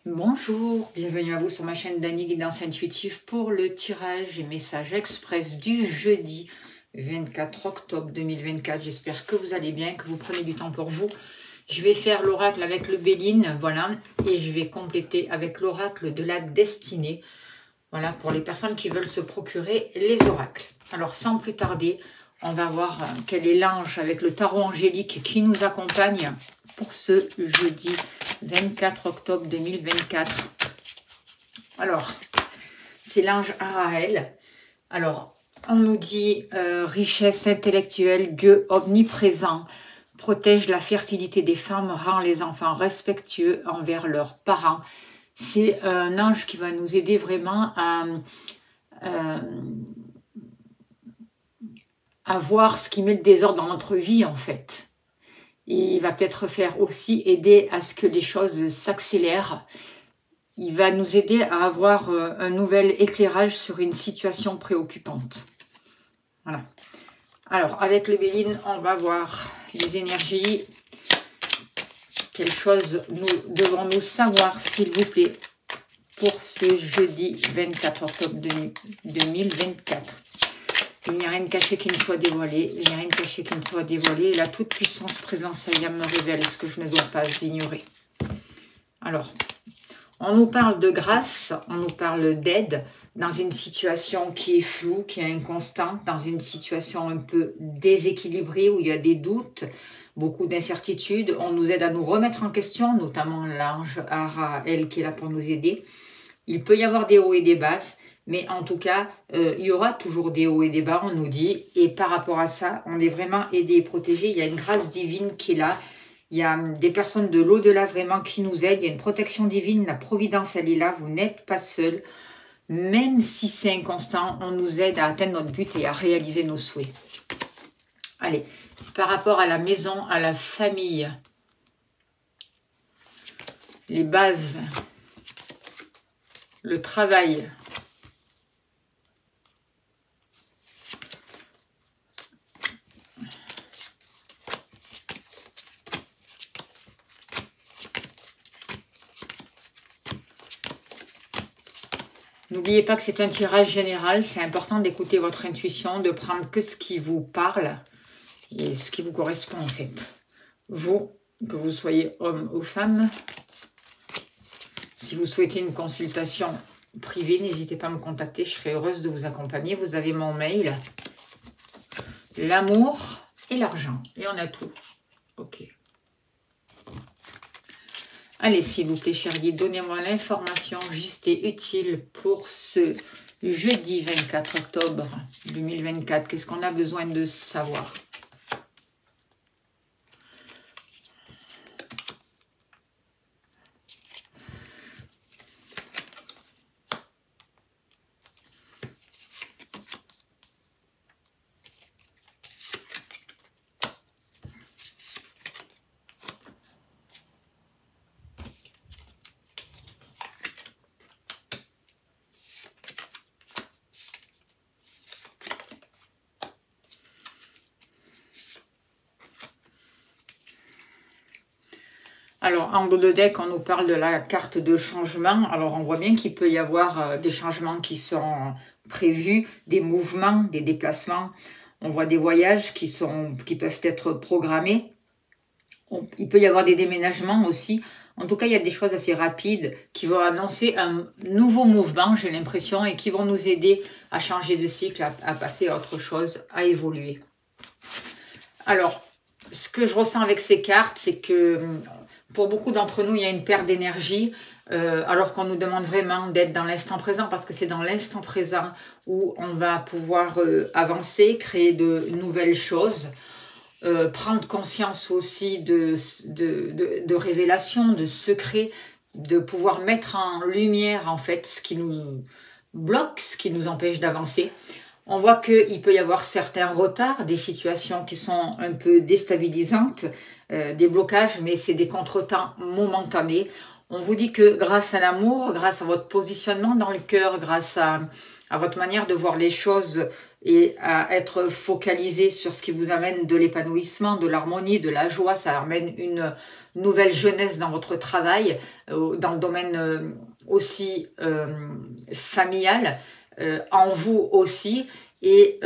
Bonjour, bienvenue à vous sur ma chaîne Dany Guidance Intuitive pour le tirage et message express du jeudi 24 octobre 2024. J'espère que vous allez bien, que vous prenez du temps pour vous. Je vais faire l'oracle avec le Béline, voilà, et je vais compléter avec l'oracle de la destinée. Voilà, pour les personnes qui veulent se procurer les oracles. Alors, sans plus tarder, on va voir quel est l'ange avec le tarot angélique qui nous accompagne pour ce jeudi 24 octobre 2024. Alors, c'est l'ange Araël. Alors, on nous dit richesse intellectuelle, Dieu omniprésent, protège la fertilité des femmes, rend les enfants respectueux envers leurs parents. C'est un ange qui va nous aider vraiment à voir ce qui met le désordre dans notre vie, en fait. Et il va peut-être faire aussi aider à ce que les choses s'accélèrent. Il va nous aider à avoir un nouvel éclairage sur une situation préoccupante. Voilà. Alors, avec le Béline, on va voir les énergies. Quelles choses devons-nous savoir, s'il vous plaît, pour ce jeudi 24 octobre 2024. Il n'y a rien de caché qui ne soit dévoilé. Il n'y a rien de caché qui ne soit dévoilé. La toute-puissance présence à me révèle ce que je ne dois pas ignorer. Alors, on nous parle de grâce, on nous parle d'aide dans une situation qui est floue, qui est inconstante, dans une situation un peu déséquilibrée où il y a des doutes, beaucoup d'incertitudes. On nous aide à nous remettre en question, notamment l'ange Araël qui est là pour nous aider. Il peut y avoir des hauts et des basses. Mais en tout cas, il y aura toujours des hauts et des bas, on nous dit. Et par rapport à ça, on est vraiment aidé et protégé. Il y a une grâce divine qui est là. Il y a des personnes de l'au-delà vraiment qui nous aident. Il y a une protection divine. La providence, elle est là. Vous n'êtes pas seul. Même si c'est inconstant, on nous aide à atteindre notre but et à réaliser nos souhaits. Allez, par rapport à la maison, à la famille, les bases, le travail. N'oubliez pas que c'est un tirage général, c'est important d'écouter votre intuition, de prendre que ce qui vous parle et ce qui vous correspond en fait. Vous, que vous soyez homme ou femme, si vous souhaitez une consultation privée, n'hésitez pas à me contacter, je serai heureuse de vous accompagner. Vous avez mon mail, l'amour et l'argent, et on a tout. Ok. Allez, s'il vous plaît, chérie, donnez-moi l'information juste et utile pour ce jeudi 24 octobre 2024. Qu'est-ce qu'on a besoin de savoir? Alors, en dos de deck, on nous parle de la carte de changement. Alors, on voit bien qu'il peut y avoir des changements qui sont prévus, des mouvements, des déplacements. On voit des voyages qui peuvent être programmés. Il peut y avoir des déménagements aussi. En tout cas, il y a des choses assez rapides qui vont annoncer un nouveau mouvement, j'ai l'impression, et qui vont nous aider à changer de cycle, à passer à autre chose, à évoluer. Alors, ce que je ressens avec ces cartes, c'est que pour beaucoup d'entre nous, il y a une perte d'énergie, alors qu'on nous demande vraiment d'être dans l'instant présent, parce que c'est dans l'instant présent où on va pouvoir avancer, créer de nouvelles choses, prendre conscience aussi de révélations, de secrets, de pouvoir mettre en lumière en fait ce qui nous bloque, ce qui nous empêche d'avancer. On voit qu'il peut y avoir certains retards, des situations qui sont un peu déstabilisantes, des blocages, mais c'est des contretemps momentanés. On vous dit que grâce à l'amour, grâce à votre positionnement dans le cœur, grâce à votre manière de voir les choses et à être focalisé sur ce qui vous amène de l'épanouissement, de l'harmonie, de la joie. Ça amène une nouvelle jeunesse dans votre travail, dans le domaine aussi familial, en vous aussi. Et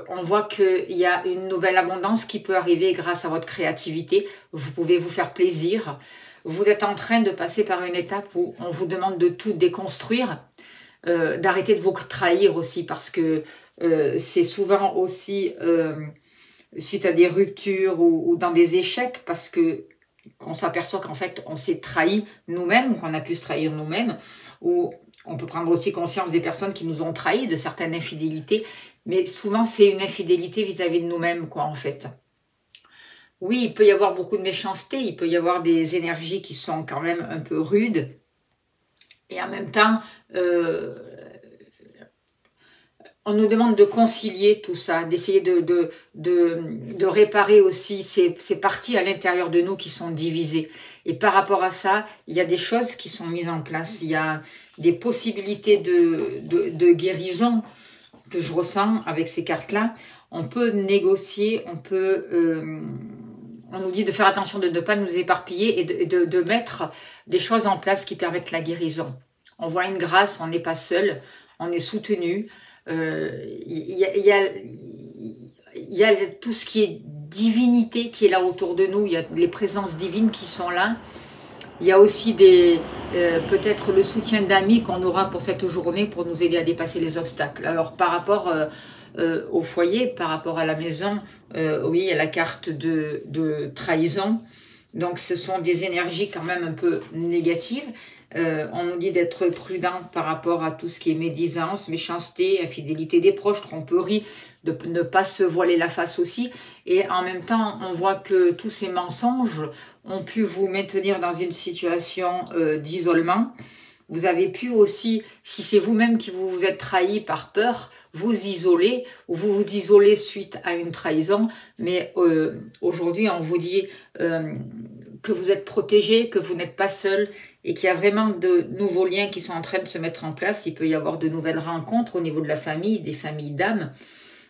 on voit qu'il y a une nouvelle abondance qui peut arriver grâce à votre créativité. Vous pouvez vous faire plaisir. Vous êtes en train de passer par une étape où on vous demande de tout déconstruire, d'arrêter de vous trahir aussi, parce que c'est souvent aussi suite à des ruptures ou dans des échecs, parce que qu'on s'aperçoit qu'en fait on s'est trahi nous-mêmes, qu'on a pu se trahir nous-mêmes, ou on peut prendre aussi conscience des personnes qui nous ont trahis, de certaines infidélités, mais souvent c'est une infidélité vis-à-vis de nous-mêmes, quoi, en fait. Oui, il peut y avoir beaucoup de méchanceté, il peut y avoir des énergies qui sont quand même un peu rudes, et en même temps, on nous demande de concilier tout ça, d'essayer de réparer aussi ces parties à l'intérieur de nous qui sont divisées. Et par rapport à ça, il y a des choses qui sont mises en place. Il y a des possibilités de guérison que je ressens avec ces cartes-là. On peut négocier, on peut... on nous dit de faire attention de ne pas nous éparpiller et de mettre des choses en place qui permettent la guérison. On voit une grâce, on n'est pas seul, on est soutenu. Il y a tout ce qui est divinité qui est là autour de nous, il y a les présences divines qui sont là. Il y a aussi peut-être le soutien d'amis qu'on aura pour cette journée pour nous aider à dépasser les obstacles. Alors par rapport au foyer, par rapport à la maison, oui, il y a la carte de trahison. Donc ce sont des énergies quand même un peu négatives. On nous dit d'être prudent par rapport à tout ce qui est médisance, méchanceté, infidélité des proches, tromperie, de ne pas se voiler la face aussi. Et en même temps, on voit que tous ces mensonges ont pu vous maintenir dans une situation d'isolement. Vous avez pu aussi, si c'est vous-même qui vous êtes trahi par peur, vous isoler ou vous vous isolez suite à une trahison. Mais aujourd'hui, on vous dit que vous êtes protégé, que vous n'êtes pas seul et qu'il y a vraiment de nouveaux liens qui sont en train de se mettre en place. Il peut y avoir de nouvelles rencontres au niveau de la famille, des familles d'âmes.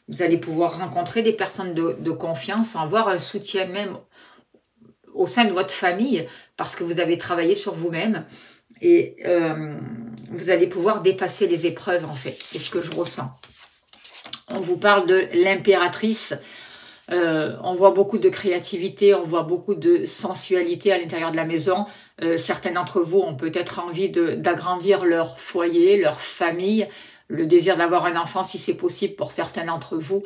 Vous allez pouvoir rencontrer des personnes de confiance, avoir un soutien même au sein de votre famille parce que vous avez travaillé sur vous-même. Et vous allez pouvoir dépasser les épreuves, en fait. C'est ce que je ressens. On vous parle de l'impératrice. On voit beaucoup de créativité, on voit beaucoup de sensualité à l'intérieur de la maison. Certains d'entre vous ont peut-être envie d'agrandir leur foyer, leur famille, le désir d'avoir un enfant si c'est possible pour certains d'entre vous.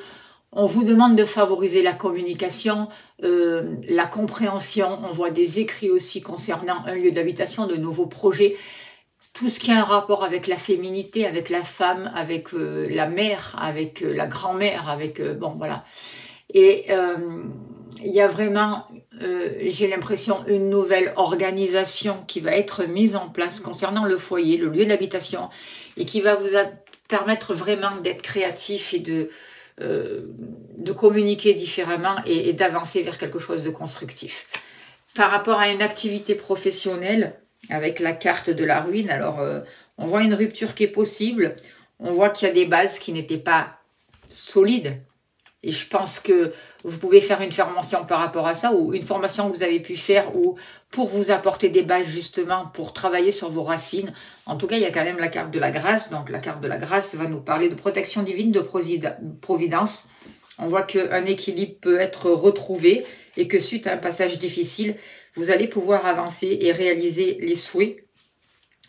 On vous demande de favoriser la communication, la compréhension. On voit des écrits aussi concernant un lieu d'habitation, de nouveaux projets. Tout ce qui a un rapport avec la féminité, avec la femme, avec la mère, avec la grand-mère, avec... bon, voilà. Et il y a vraiment, j'ai l'impression, une nouvelle organisation qui va être mise en place concernant le foyer, le lieu d'habitation, et qui va vous permettre vraiment d'être créatif et de communiquer différemment et d'avancer vers quelque chose de constructif. Par rapport à une activité professionnelle, avec la carte de la ruine, alors on voit une rupture qui est possible, on voit qu'il y a des bases qui n'étaient pas solides, et je pense que vous pouvez faire une formation par rapport à ça, ou une formation que vous avez pu faire, ou pour vous apporter des bases justement, pour travailler sur vos racines. En tout cas, il y a quand même la carte de la grâce. Donc la carte de la grâce va nous parler de protection divine, de providence. On voit qu'un équilibre peut être retrouvé, et que suite à un passage difficile, vous allez pouvoir avancer et réaliser les souhaits,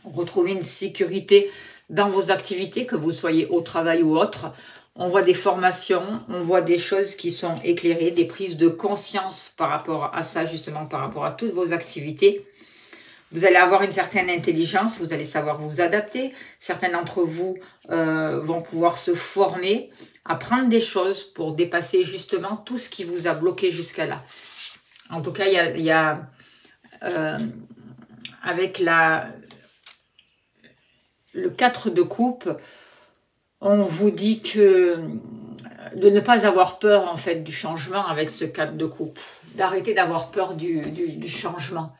retrouver une sécurité dans vos activités, que vous soyez au travail ou autre. On voit des formations, on voit des choses qui sont éclairées, des prises de conscience par rapport à ça, justement, par rapport à toutes vos activités. Vous allez avoir une certaine intelligence, vous allez savoir vous adapter. Certains d'entre vous vont pouvoir se former, apprendre des choses pour dépasser justement tout ce qui vous a bloqué jusqu'à là. En tout cas, il y a avec le 4 de coupe, on vous dit que de ne pas avoir peur en fait du changement avec ce 4 de coupe, d'arrêter d'avoir peur du changement,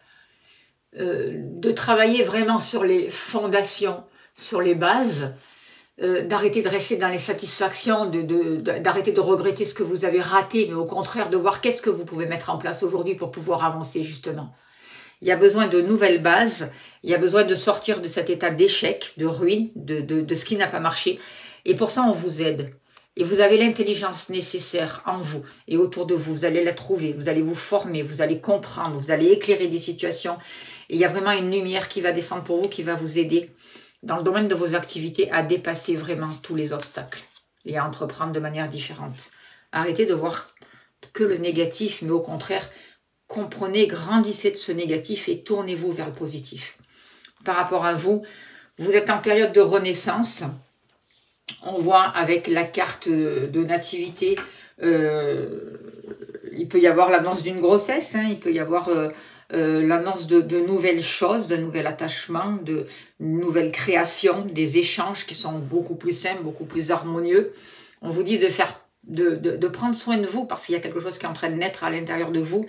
de travailler vraiment sur les fondations, sur les bases, d'arrêter de rester dans les satisfactions, d'arrêter de regretter ce que vous avez raté, mais au contraire de voir qu'est-ce que vous pouvez mettre en place aujourd'hui pour pouvoir avancer justement. Il y a besoin de nouvelles bases, il y a besoin de sortir de cet état d'échec, de ruine, de ce qui n'a pas marché. Et pour ça, on vous aide. Et vous avez l'intelligence nécessaire en vous et autour de vous. Vous allez la trouver, vous allez vous former, vous allez comprendre, vous allez éclairer des situations. Et il y a vraiment une lumière qui va descendre pour vous, qui va vous aider dans le domaine de vos activités à dépasser vraiment tous les obstacles et à entreprendre de manière différente. Arrêtez de voir que le négatif, mais au contraire, comprenez, grandissez de ce négatif et tournez-vous vers le positif. Par rapport à vous, vous êtes en période de renaissance. On voit avec la carte de nativité, il peut y avoir l'annonce d'une grossesse, il peut y avoir l'annonce de nouvelles choses, de nouvel attachement, de nouvelles créations, des échanges qui sont beaucoup plus simples, beaucoup plus harmonieux. On vous dit de prendre soin de vous parce qu'il y a quelque chose qui est en train de naître à l'intérieur de vous.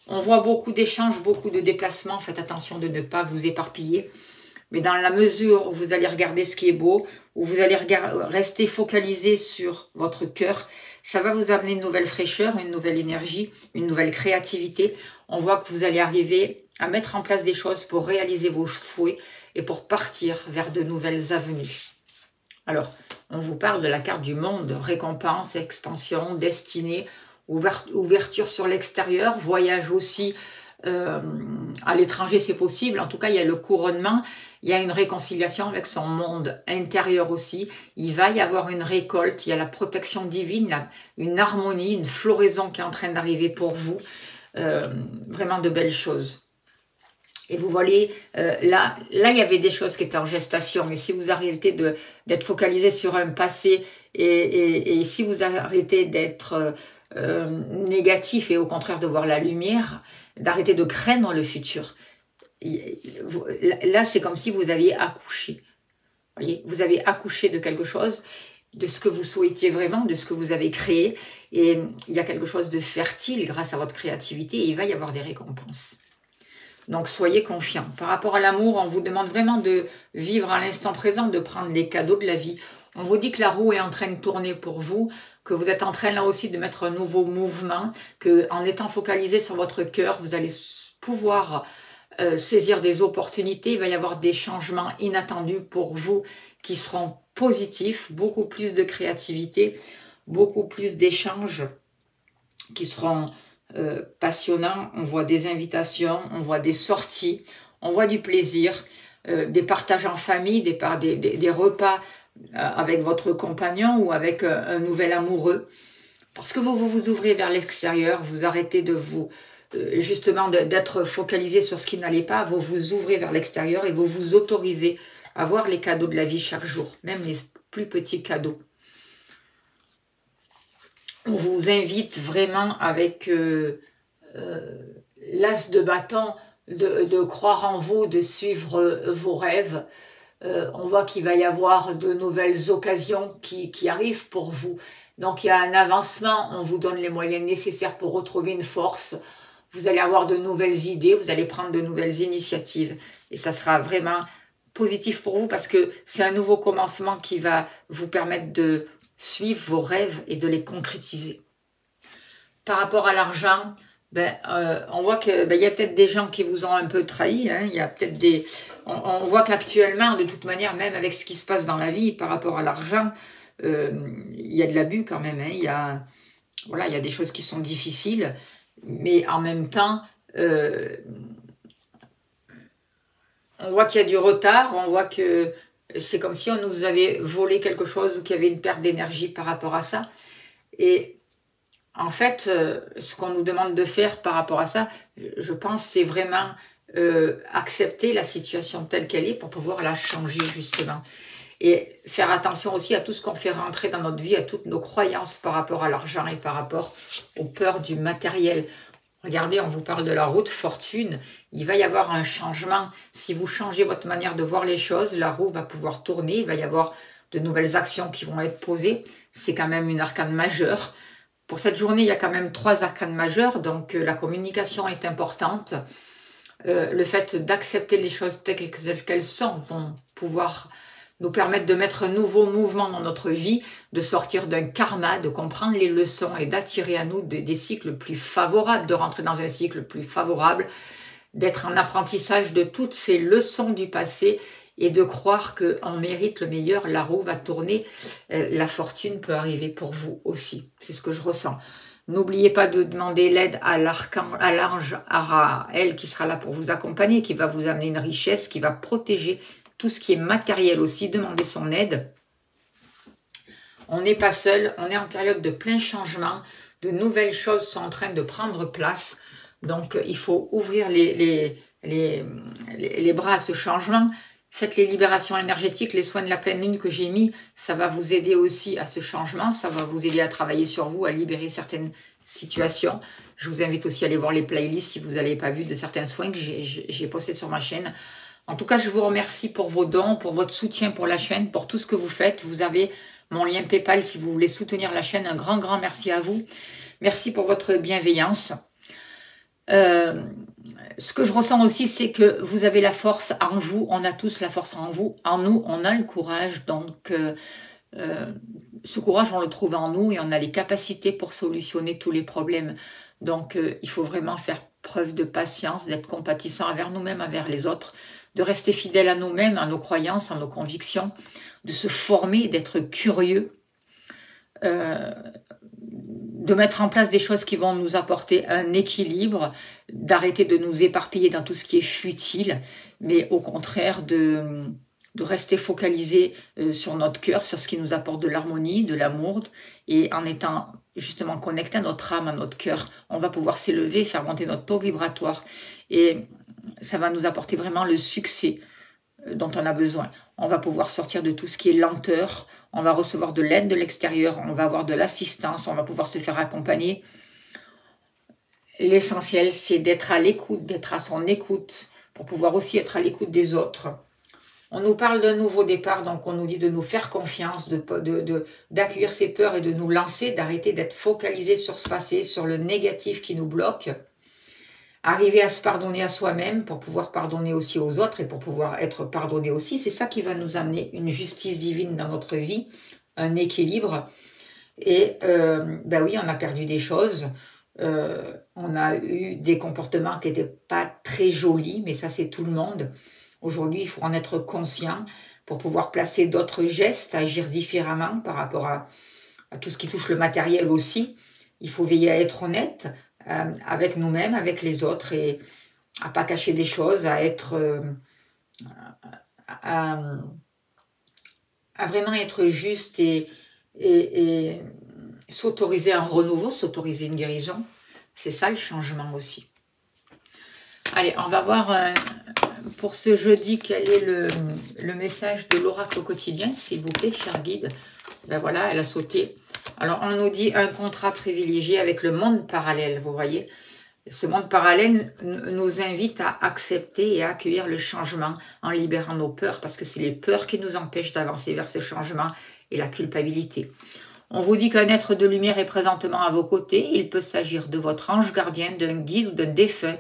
On voit beaucoup d'échanges, beaucoup de déplacements. Faites attention de ne pas vous éparpiller. Mais dans la mesure où vous allez regarder ce qui est beau, où vous allez rester focalisé sur votre cœur, ça va vous amener une nouvelle fraîcheur, une nouvelle énergie, une nouvelle créativité. On voit que vous allez arriver à mettre en place des choses pour réaliser vos souhaits et pour partir vers de nouvelles avenues. Alors, on vous parle de la carte du monde, récompense, expansion, destinée, ouverture sur l'extérieur, voyage aussi à l'étranger, c'est possible. En tout cas, il y a le couronnement, il y a une réconciliation avec son monde intérieur aussi. Il va y avoir une récolte, il y a la protection divine, une harmonie, une floraison qui est en train d'arriver pour vous. Vraiment de belles choses. Et vous voyez, là, il y avait des choses qui étaient en gestation, mais si vous arrêtez d'être focalisé sur un passé et si vous arrêtez d'être négatif et au contraire de voir la lumière, d'arrêter de craindre le futur, là, c'est comme si vous aviez accouché. Voyez, vous avez accouché de quelque chose, de ce que vous souhaitiez vraiment, de ce que vous avez créé, et il y a quelque chose de fertile grâce à votre créativité, et il va y avoir des récompenses. Donc, soyez confiants. Par rapport à l'amour, on vous demande vraiment de vivre à l'instant présent, de prendre les cadeaux de la vie. On vous dit que la roue est en train de tourner pour vous, que vous êtes en train là aussi de mettre un nouveau mouvement, que en étant focalisé sur votre cœur, vous allez pouvoir saisir des opportunités. Il va y avoir des changements inattendus pour vous qui seront positifs, beaucoup plus de créativité, beaucoup plus d'échanges qui seront passionnant. On voit des invitations, on voit des sorties, on voit du plaisir, des partages en famille, des repas avec votre compagnon ou avec un nouvel amoureux. Parce que vous ouvrez vers l'extérieur, vous arrêtez de vous justement d'être focalisé sur ce qui n'allait pas, vous vous ouvrez vers l'extérieur et vous vous autorisez à voir les cadeaux de la vie chaque jour, même les plus petits cadeaux. On vous invite vraiment avec l'as de bâton de croire en vous, de suivre vos rêves. On voit qu'il va y avoir de nouvelles occasions qui arrivent pour vous. Donc il y a un avancement, on vous donne les moyens nécessaires pour retrouver une force. Vous allez avoir de nouvelles idées, vous allez prendre de nouvelles initiatives. Et ça sera vraiment positif pour vous parce que c'est un nouveau commencement qui va vous permettre de suivre vos rêves et de les concrétiser. Par rapport à l'argent, on voit qu'il y a peut-être des gens qui vous ont un peu trahi. Il y a peut-être on voit qu'actuellement, de toute manière, même avec ce qui se passe dans la vie par rapport à l'argent, il y a de l'abus quand même. Il y a des choses qui sont difficiles, mais en même temps, on voit qu'il y a du retard, on voit que c'est comme si on nous avait volé quelque chose ou qu'il y avait une perte d'énergie par rapport à ça. Et en fait, ce qu'on nous demande de faire par rapport à ça, je pense, c'est vraiment accepter la situation telle qu'elle est pour pouvoir la changer justement. Et faire attention aussi à tout ce qu'on fait rentrer dans notre vie, à toutes nos croyances par rapport à l'argent et par rapport aux peurs du matériel. Regardez, on vous parle de la route fortune. Il va y avoir un changement. Si vous changez votre manière de voir les choses, la roue va pouvoir tourner. Il va y avoir de nouvelles actions qui vont être posées. C'est quand même une arcane majeure. Pour cette journée, il y a quand même 3 arcanes majeures. Donc, la communication est importante. Le fait d'accepter les choses telles qu'elles sont vont pouvoir nous permettre de mettre un nouveau mouvement dans notre vie, de sortir d'un karma, de comprendre les leçons et d'attirer à nous des cycles plus favorables, de rentrer dans un cycle plus favorable, d'être en apprentissage de toutes ces leçons du passé et de croire qu'on mérite le meilleur, la roue va tourner, la fortune peut arriver pour vous aussi. C'est ce que je ressens. N'oubliez pas de demander l'aide à l'ange Araël qui sera là pour vous accompagner, qui va vous amener une richesse, qui va protéger tout ce qui est matériel aussi. Demandez son aide. On n'est pas seul, on est en période de plein changement, de nouvelles choses sont en train de prendre place. Donc il faut ouvrir les bras à ce changement. Faites les libérations énergétiques, les soins de la pleine lune que j'ai mis, ça va vous aider aussi à ce changement, ça va vous aider à travailler sur vous, à libérer certaines situations. Je vous invite aussi à aller voir les playlists si vous n'avez pas vu de certains soins que j'ai postés sur ma chaîne. En tout cas, je vous remercie pour vos dons, pour votre soutien pour la chaîne, pour tout ce que vous faites. Vous avez mon lien PayPal si vous voulez soutenir la chaîne. Un grand, grand merci à vous. Merci pour votre bienveillance. Ce que je ressens aussi, c'est que vous avez la force en vous, on a tous la force en vous, en nous, on a le courage, donc ce courage on le trouve en nous et on a les capacités pour solutionner tous les problèmes. Donc il faut vraiment faire preuve de patience, d'être compatissant envers nous-mêmes, envers les autres, de rester fidèle à nous-mêmes, à nos croyances, à nos convictions, de se former, d'être curieux, de mettre en place des choses qui vont nous apporter un équilibre, d'arrêter de nous éparpiller dans tout ce qui est futile, mais au contraire de rester focalisé sur notre cœur, sur ce qui nous apporte de l'harmonie, de l'amour, et en étant justement connecté à notre âme, à notre cœur, on va pouvoir s'élever, faire monter notre taux vibratoire, et ça va nous apporter vraiment le succès dont on a besoin. On va pouvoir sortir de tout ce qui est lenteur, on va recevoir de l'aide de l'extérieur, on va avoir de l'assistance, on va pouvoir se faire accompagner. L'essentiel, c'est d'être à l'écoute, d'être à son écoute, pour pouvoir aussi être à l'écoute des autres. On nous parle d'un nouveau départ, donc on nous dit de nous faire confiance, d'accueillir ses peurs et de nous lancer, d'arrêter d'être focalisé sur ce passé, sur le négatif qui nous bloque. Arriver à se pardonner à soi-même pour pouvoir pardonner aussi aux autres et pour pouvoir être pardonné aussi. C'est ça qui va nous amener une justice divine dans notre vie, un équilibre. Et ben oui, on a perdu des choses. On a eu des comportements qui n'étaient pas très jolis, mais ça c'est tout le monde. Aujourd'hui, il faut en être conscient pour pouvoir placer d'autres gestes, agir différemment par rapport à tout ce qui touche le matériel aussi. Il faut veiller à être honnête avec nous-mêmes, avec les autres, et à pas cacher des choses, à être à vraiment être juste et s'autoriser un renouveau, s'autoriser une guérison. C'est ça le changement aussi. Allez, on va voir pour ce jeudi quel est le message de l'oracle au quotidien, s'il vous plaît, cher guide. Ben voilà, elle a sauté. Alors, on nous dit un contrat privilégié avec le monde parallèle, vous voyez. Ce monde parallèle nous invite à accepter et à accueillir le changement en libérant nos peurs, parce que c'est les peurs qui nous empêchent d'avancer vers ce changement et la culpabilité. On vous dit qu'un être de lumière est présentement à vos côtés. Il peut s'agir de votre ange gardien, d'un guide ou d'un défunt.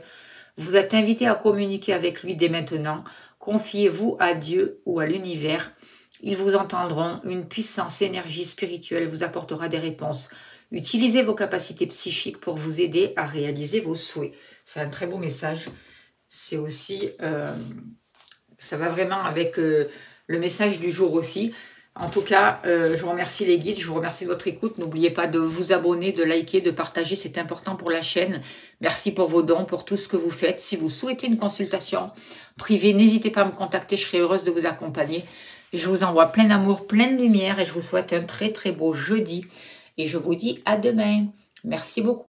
Vous êtes invité à communiquer avec lui dès maintenant. Confiez-vous à Dieu ou à l'univers. Ils vous entendront, une puissance énergie spirituelle vous apportera des réponses. Utilisez vos capacités psychiques pour vous aider à réaliser vos souhaits. C'est un très beau message. C'est aussi, ça va vraiment avec le message du jour aussi. En tout cas, je vous remercie les guides, je vous remercie de votre écoute. N'oubliez pas de vous abonner, de liker, de partager, c'est important pour la chaîne. Merci pour vos dons, pour tout ce que vous faites. Si vous souhaitez une consultation privée, n'hésitez pas à me contacter, je serai heureuse de vous accompagner. Je vous envoie plein d'amour, plein de lumière et je vous souhaite un très très beau jeudi. Et je vous dis à demain. Merci beaucoup.